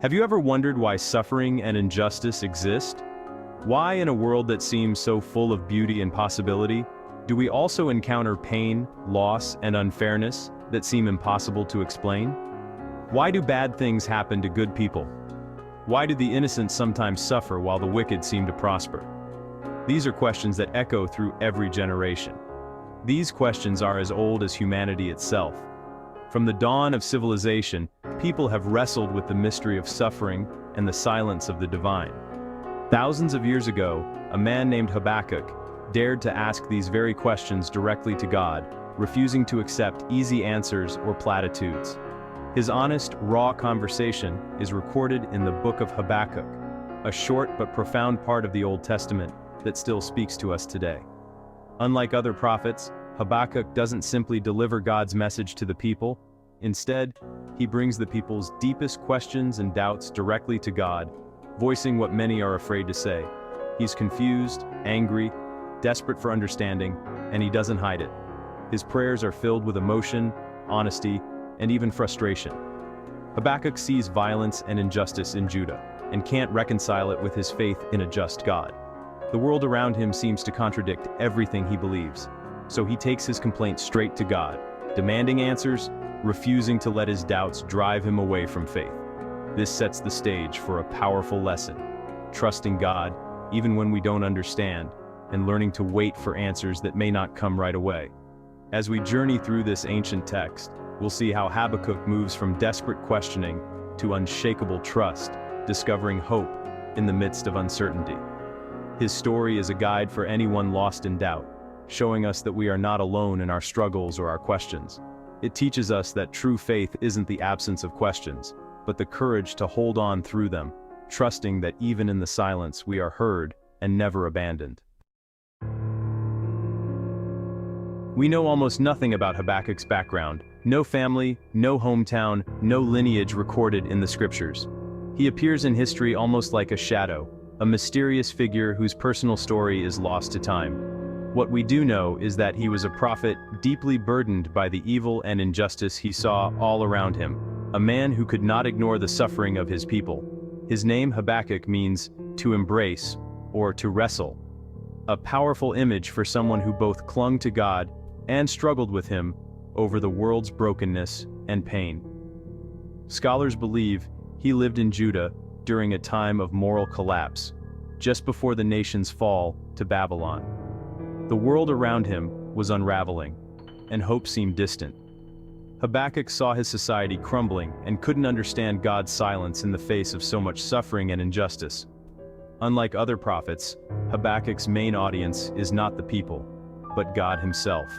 Have you ever wondered why suffering and injustice exist? Why, in a world that seems so full of beauty and possibility, do we also encounter pain, loss, and unfairness that seem impossible to explain? Why do bad things happen to good people? Why do the innocent sometimes suffer while the wicked seem to prosper? These are questions that echo through every generation. These questions are as old as humanity itself. From the dawn of civilization, people have wrestled with the mystery of suffering and the silence of the divine. Thousands of years ago, a man named Habakkuk dared to ask these very questions directly to God, refusing to accept easy answers or platitudes. His honest, raw conversation is recorded in the book of Habakkuk, a short but profound part of the Old Testament that still speaks to us today. Unlike other prophets, Habakkuk doesn't simply deliver God's message to the people. Instead, he brings the people's deepest questions and doubts directly to God, voicing what many are afraid to say. He's confused, angry, desperate for understanding, and he doesn't hide it. His prayers are filled with emotion, honesty, and even frustration. Habakkuk sees violence and injustice in Judah, and can't reconcile it with his faith in a just God. The world around him seems to contradict everything he believes, so he takes his complaint straight to God, demanding answers, refusing to let his doubts drive him away from faith. This sets the stage for a powerful lesson: trusting God, even when we don't understand, and learning to wait for answers that may not come right away. As we journey through this ancient text, we'll see how Habakkuk moves from desperate questioning to unshakable trust, discovering hope in the midst of uncertainty. His story is a guide for anyone lost in doubt, showing us that we are not alone in our struggles or our questions. It teaches us that true faith isn't the absence of questions, but the courage to hold on through them, trusting that even in the silence we are heard and never abandoned. We know almost nothing about Habakkuk's background. No family, no hometown, no lineage recorded in the scriptures. He appears in history almost like a shadow, a mysterious figure whose personal story is lost to time. What we do know is that he was a prophet deeply burdened by the evil and injustice he saw all around him, a man who could not ignore the suffering of his people. His name Habakkuk means to embrace or to wrestle, a powerful image for someone who both clung to God and struggled with him over the world's brokenness and pain. Scholars believe he lived in Judah during a time of moral collapse, just before the nation's fall to Babylon. The world around him was unraveling, and hope seemed distant. Habakkuk saw his society crumbling and couldn't understand God's silence in the face of so much suffering and injustice. Unlike other prophets, Habakkuk's main audience is not the people, but God himself.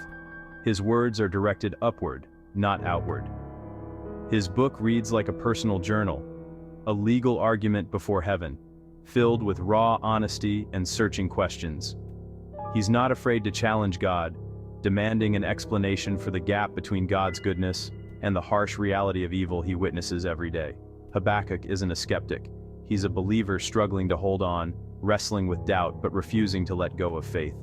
His words are directed upward, not outward. His book reads like a personal journal, a legal argument before heaven, filled with raw honesty and searching questions. He's not afraid to challenge God, demanding an explanation for the gap between God's goodness and the harsh reality of evil he witnesses every day. Habakkuk isn't a skeptic. He's a believer struggling to hold on, wrestling with doubt but refusing to let go of faith.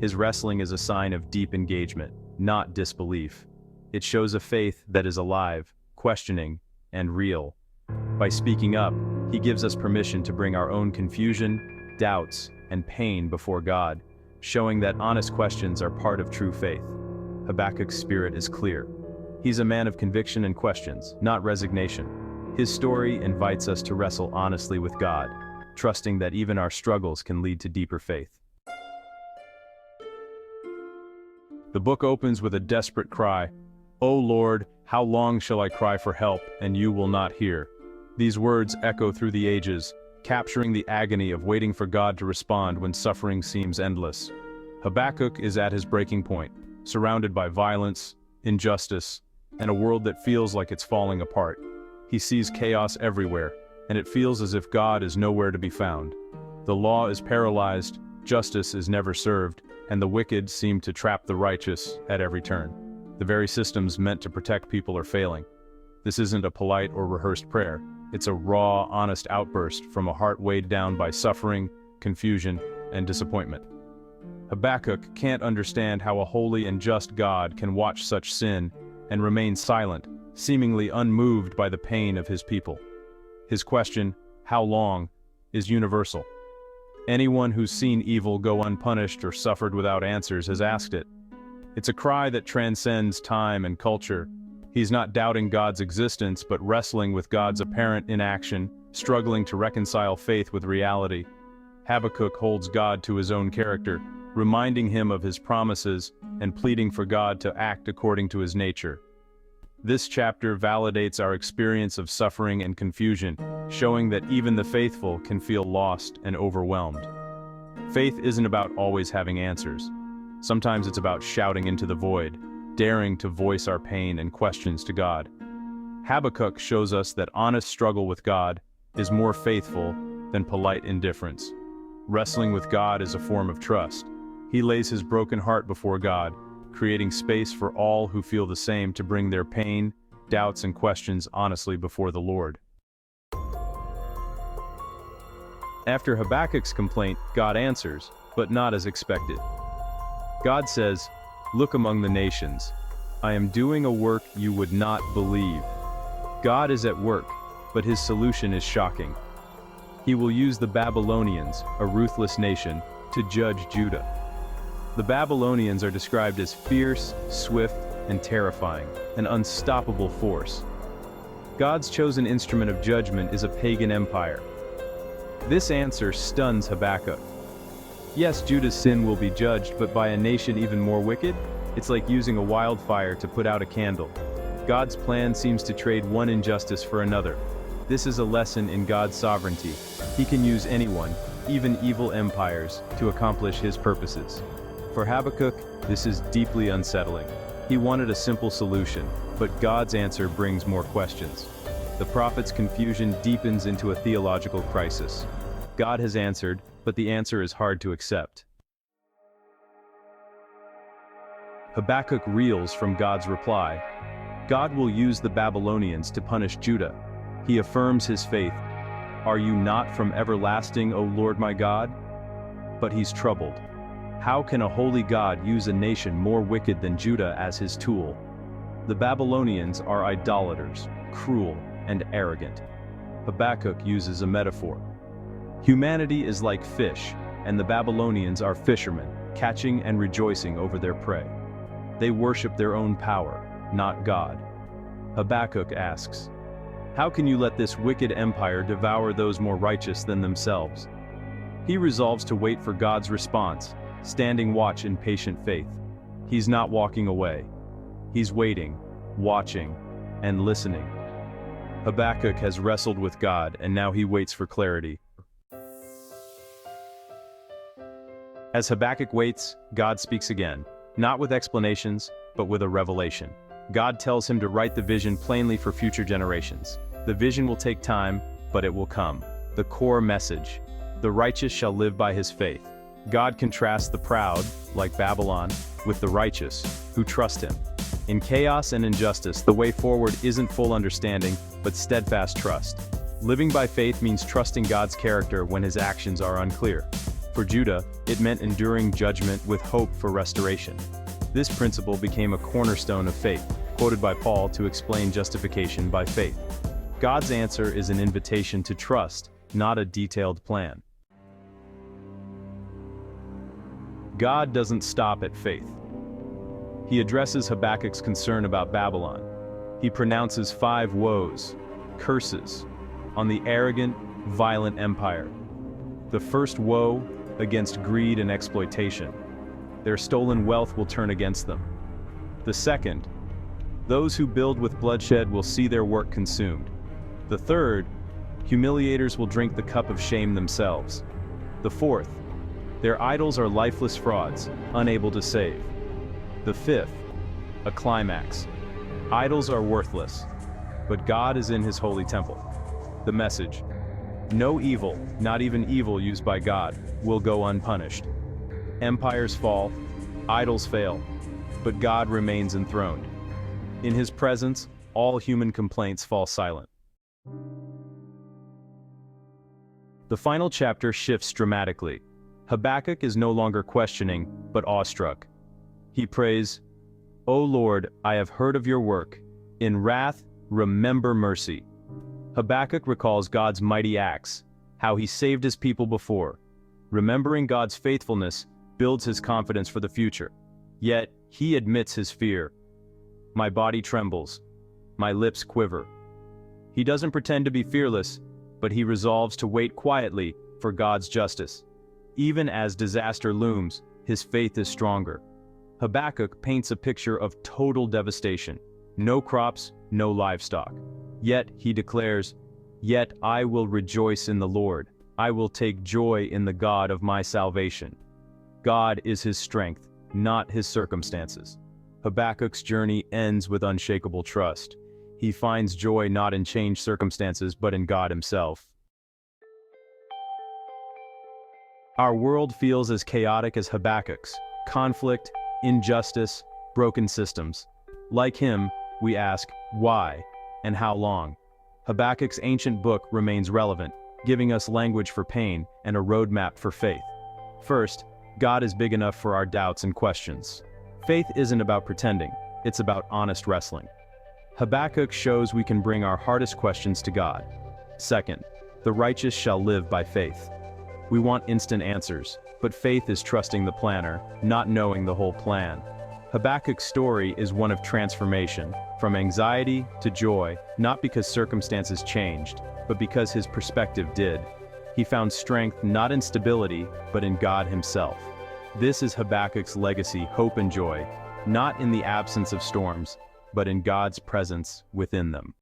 His wrestling is a sign of deep engagement, not disbelief. It shows a faith that is alive, questioning, and real. By speaking up, he gives us permission to bring our own confusion, doubts, and pain before God, showing that honest questions are part of true faith. Habakkuk's spirit is clear. He's a man of conviction and questions, not resignation. His story invites us to wrestle honestly with God, trusting that even our struggles can lead to deeper faith. The book opens with a desperate cry, "O Lord, how long shall I cry for help, and you will not hear?" These words echo through the ages, capturing the agony of waiting for God to respond when suffering seems endless. Habakkuk is at his breaking point, surrounded by violence, injustice, and a world that feels like it's falling apart. He sees chaos everywhere, and it feels as if God is nowhere to be found. The law is paralyzed, justice is never served, and the wicked seem to trap the righteous at every turn. The very systems meant to protect people are failing. This isn't a polite or rehearsed prayer. It's a raw, honest outburst from a heart weighed down by suffering, confusion, and disappointment. Habakkuk can't understand how a holy and just God can watch such sin and remain silent, seemingly unmoved by the pain of his people. His question, "How long?" is universal. Anyone who's seen evil go unpunished or suffered without answers has asked it. It's a cry that transcends time and culture. He's not doubting God's existence, but wrestling with God's apparent inaction, struggling to reconcile faith with reality. Habakkuk holds God to his own character, reminding him of his promises and pleading for God to act according to his nature. This chapter validates our experience of suffering and confusion, showing that even the faithful can feel lost and overwhelmed. Faith isn't about always having answers. Sometimes it's about shouting into the void, daring to voice our pain and questions to God. Habakkuk shows us that honest struggle with God is more faithful than polite indifference. Wrestling with God is a form of trust. He lays his broken heart before God, creating space for all who feel the same to bring their pain, doubts, and questions honestly before the Lord. After Habakkuk's complaint, God answers, but not as expected. God says, "Look among the nations. I am doing a work you would not believe." God is at work, but his solution is shocking. He will use the Babylonians, a ruthless nation, to judge Judah. The Babylonians are described as fierce, swift, and terrifying, an unstoppable force. God's chosen instrument of judgment is a pagan empire. This answer stuns Habakkuk. Yes, Judah's sin will be judged, but by a nation even more wicked? It's like using a wildfire to put out a candle. God's plan seems to trade one injustice for another. This is a lesson in God's sovereignty. He can use anyone, even evil empires, to accomplish his purposes. For Habakkuk, this is deeply unsettling. He wanted a simple solution, but God's answer brings more questions. The prophet's confusion deepens into a theological crisis. God has answered, but the answer is hard to accept. Habakkuk reels from God's reply. God will use the Babylonians to punish Judah. He affirms his faith. "Are you not from everlasting, O Lord my God?" But he's troubled. How can a holy God use a nation more wicked than Judah as his tool? The Babylonians are idolaters, cruel, and arrogant. Habakkuk uses a metaphor. Humanity is like fish, and the Babylonians are fishermen, catching and rejoicing over their prey. They worship their own power, not God. Habakkuk asks, "How can you let this wicked empire devour those more righteous than themselves?" He resolves to wait for God's response, standing watch in patient faith. He's not walking away. He's waiting, watching, and listening. Habakkuk has wrestled with God, and now he waits for clarity. As Habakkuk waits, God speaks again, not with explanations, but with a revelation. God tells him to write the vision plainly for future generations. The vision will take time, but it will come. The core message: the righteous shall live by his faith. God contrasts the proud, like Babylon, with the righteous, who trust him. In chaos and injustice, the way forward isn't full understanding, but steadfast trust. Living by faith means trusting God's character when his actions are unclear. For Judah, it meant enduring judgment with hope for restoration. This principle became a cornerstone of faith, quoted by Paul to explain justification by faith. God's answer is an invitation to trust, not a detailed plan. God doesn't stop at faith. He addresses Habakkuk's concern about Babylon. He pronounces 5 woes, curses, on the arrogant, violent empire. The first woe, against greed and exploitation. Their stolen wealth will turn against them. The second, those who build with bloodshed will see their work consumed. The third, humiliators will drink the cup of shame themselves. The fourth, their idols are lifeless frauds, unable to save. The fifth, a climax. Idols are worthless, but God is in his holy temple. The message: no evil, not even evil used by God, will go unpunished. Empires fall, idols fail, but God remains enthroned. In his presence, all human complaints fall silent. The final chapter shifts dramatically. Habakkuk is no longer questioning, but awestruck. He prays, "O Lord, I have heard of your work. In wrath, remember mercy." Habakkuk recalls God's mighty acts, how he saved his people before. Remembering God's faithfulness builds his confidence for the future. Yet, he admits his fear. My body trembles. My lips quiver. He doesn't pretend to be fearless, but he resolves to wait quietly for God's justice. Even as disaster looms, his faith is stronger. Habakkuk paints a picture of total devastation. No crops, no livestock. Yet, he declares, "Yet I will rejoice in the Lord. I will take joy in the God of my salvation." God is his strength, not his circumstances. Habakkuk's journey ends with unshakable trust. He finds joy not in changed circumstances, but in God himself. Our world feels as chaotic as Habakkuk's: conflict, injustice, broken systems. Like him, we ask, why and how long? Habakkuk's ancient book remains relevant, giving us language for pain and a roadmap for faith. First, God is big enough for our doubts and questions. Faith isn't about pretending, it's about honest wrestling. Habakkuk shows we can bring our hardest questions to God. Second, the righteous shall live by faith. We want instant answers, but faith is trusting the planner, not knowing the whole plan. Habakkuk's story is one of transformation, from anxiety to joy, not because circumstances changed, but because his perspective did. He found strength not in stability, but in God himself. This is Habakkuk's legacy: hope and joy, not in the absence of storms, but in God's presence within them.